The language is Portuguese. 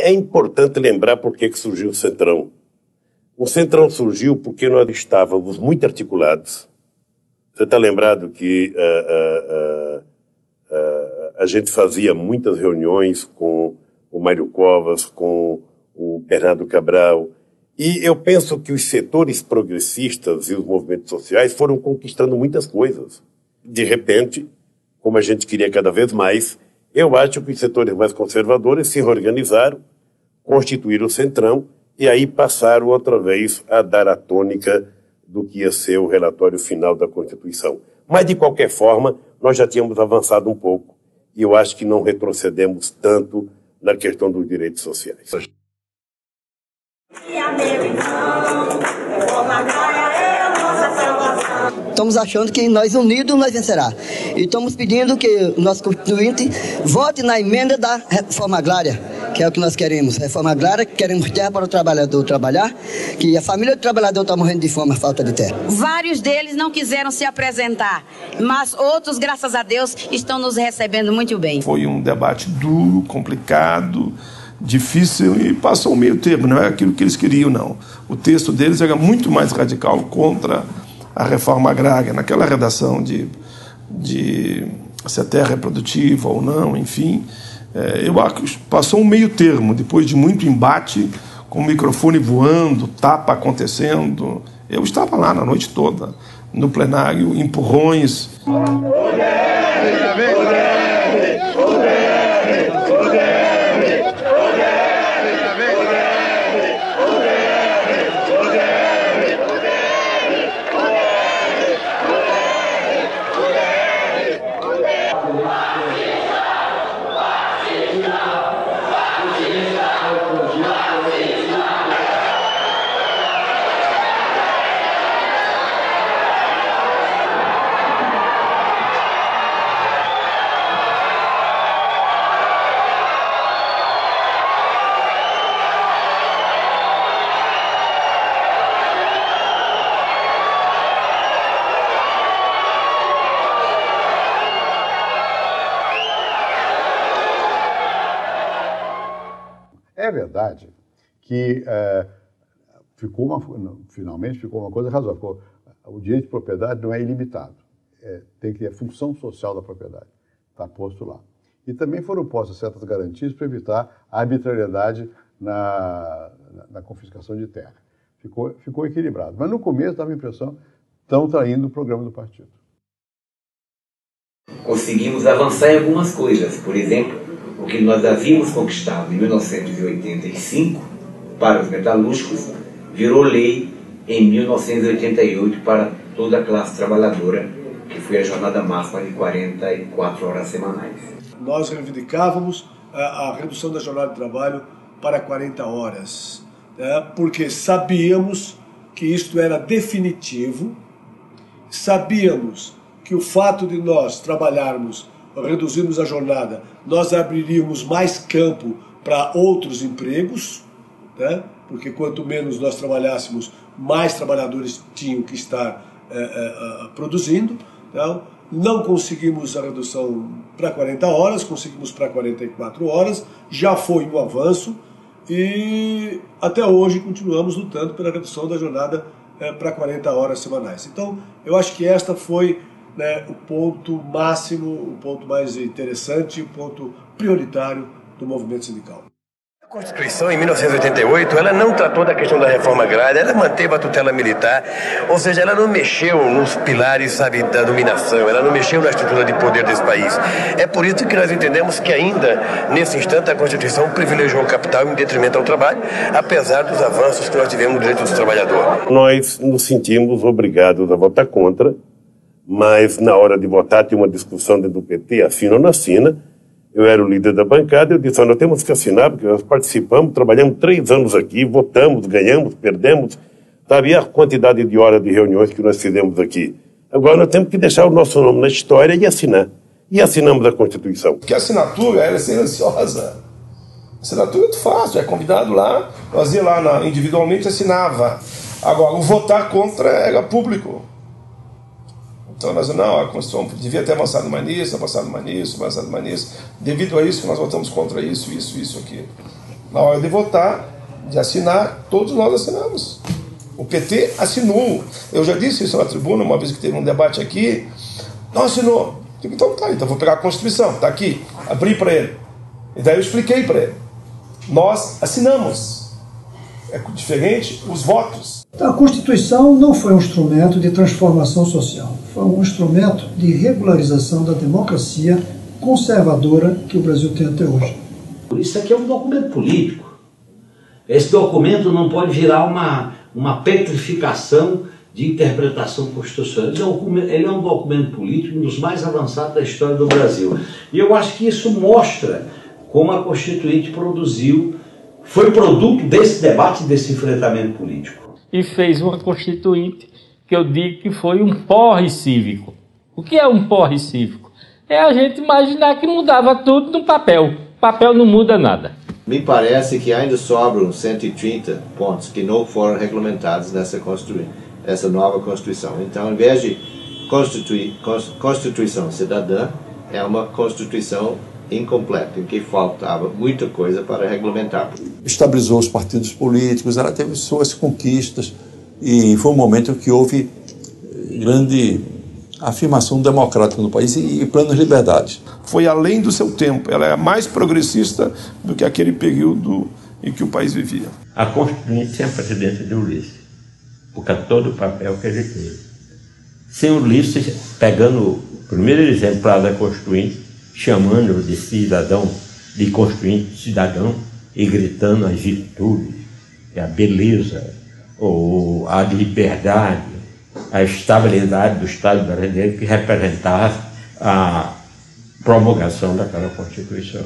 É importante lembrar por que surgiu o Centrão. O Centrão surgiu porque nós estávamos muito articulados. Você está lembrado que a gente fazia muitas reuniões com o Mário Covas, com o Bernardo Cabral, e eu penso que os setores progressistas e os movimentos sociais foram conquistando muitas coisas. De repente, como a gente queria cada vez mais, eu acho que os setores mais conservadores se reorganizaram, constituíram o Centrão e aí passaram outra vez a dar a tônica do que ia ser o relatório final da Constituição. Mas, de qualquer forma, nós já tínhamos avançado um pouco e eu acho que não retrocedemos tanto na questão dos direitos sociais. Estamos achando que nós unidos nós vencerá. E estamos pedindo que o nosso constituinte vote na emenda da reforma agrária, que é o que nós queremos. Reforma agrária, queremos terra para o trabalhador trabalhar, que a família do trabalhador está morrendo de fome, falta de terra. Vários deles não quiseram se apresentar, mas outros, graças a Deus, estão nos recebendo muito bem. Foi um debate duro, complicado, difícil e passou um meio termo, não é aquilo que eles queriam, não. O texto deles era muito mais radical contra a reforma agrária, naquela redação de se a terra é produtiva ou não, enfim. Eu acho que passou um meio termo, depois de muito embate, com o microfone voando, tapa acontecendo. Eu estava lá na noite toda, no plenário, empurrões. É verdade que finalmente ficou uma coisa razoável. O direito de propriedade não é ilimitado. Tem que ter a função social da propriedade. Está posto lá. E também foram postas certas garantias para evitar a arbitrariedade na confiscação de terra. Ficou equilibrado. Mas no começo dava a impressão que estão traindo o programa do partido. Conseguimos avançar em algumas coisas. Por exemplo, o que nós havíamos conquistado em 1985 para os metalúrgicos virou lei em 1988 para toda a classe trabalhadora, que foi a jornada máxima de 44 horas semanais. Nós reivindicávamos a redução da jornada de trabalho para 40 horas, porque sabíamos que isto era definitivo, sabíamos que o fato de nós trabalharmos, reduzirmos a jornada, nós abriríamos mais campo para outros empregos, porque quanto menos nós trabalhássemos, mais trabalhadores tinham que estar produzindo. Então, não conseguimos a redução para 40 horas, conseguimos para 44 horas, já foi um avanço e até hoje continuamos lutando pela redução da jornada para 40 horas semanais. Então, eu acho que esta foi o ponto máximo, o ponto mais interessante, o ponto prioritário do movimento sindical. A Constituição, em 1988, ela não tratou da questão da reforma agrária, ela manteve a tutela militar, ou seja, ela não mexeu nos pilares, da dominação, ela não mexeu na estrutura de poder desse país. É por isso que nós entendemos que ainda, nesse instante, a Constituição privilegiou o capital em detrimento ao trabalho, apesar dos avanços que nós tivemos no direito dos trabalhadores. Nós nos sentimos obrigados a votar contra, mas na hora de votar tinha uma discussão dentro do PT, assina ou não assina. Eu era o líder da bancada, eu disse, nós temos que assinar, porque nós participamos, trabalhamos 3 anos aqui, votamos, ganhamos, perdemos, sabe? A quantidade de horas de reuniões que nós fizemos aqui. Agora nós temos que deixar o nosso nome na história e assinar. E assinamos a Constituição. Porque a assinatura era silenciosa. A assinatura é muito fácil, é convidado lá, nós ia lá individualmente assinava. Agora, o votar contra era público. Então nós não, a Constituição devia ter avançado mais nisso, avançado mais nisso. Devido a isso que nós votamos contra isso, aqui. Na hora de votar, de assinar, todos nós assinamos. O PT assinou. Eu já disse isso na tribuna, uma vez que teve um debate aqui. Não assinou. Digo, então tá, então vou pegar a Constituição, tá aqui. Abri para ele. E daí eu expliquei para ele. Nós assinamos. É diferente os votos. A Constituição não foi um instrumento de transformação social. Foi um instrumento de regularização da democracia conservadora que o Brasil tem até hoje. Isso aqui é um documento político. Esse documento não pode virar uma petrificação de interpretação constitucional. Ele é um documento político, um dos mais avançados da história do Brasil. E eu acho que isso mostra como a Constituinte foi produto desse debate, desse enfrentamento político. E fez uma Constituinte que eu digo que foi um porre cívico. O que é um porre cívico? É a gente imaginar que mudava tudo no papel. Papel não muda nada. Me parece que ainda sobram 130 pontos que não foram regulamentados nessa nova Constituição. Então, em vez de Constituição cidadã, é uma Constituição incompleta, em que faltava muita coisa para regulamentar. Estabilizou os partidos políticos, ela teve suas conquistas e foi um momento que houve grande afirmação democrática no país e planos de liberdade. Foi além do seu tempo, ela é mais progressista do que aquele período em que o país vivia. A Constituinte sem a presidência de Ulisses, por causa de todo o papel que ele teve. Sem Ulisses, pegando o primeiro exemplar da Constituinte, chamando de cidadão, de Constituinte cidadão, e gritando as virtudes, a beleza, ou a liberdade, a estabilidade do Estado brasileiro que representava a promulgação daquela Constituição.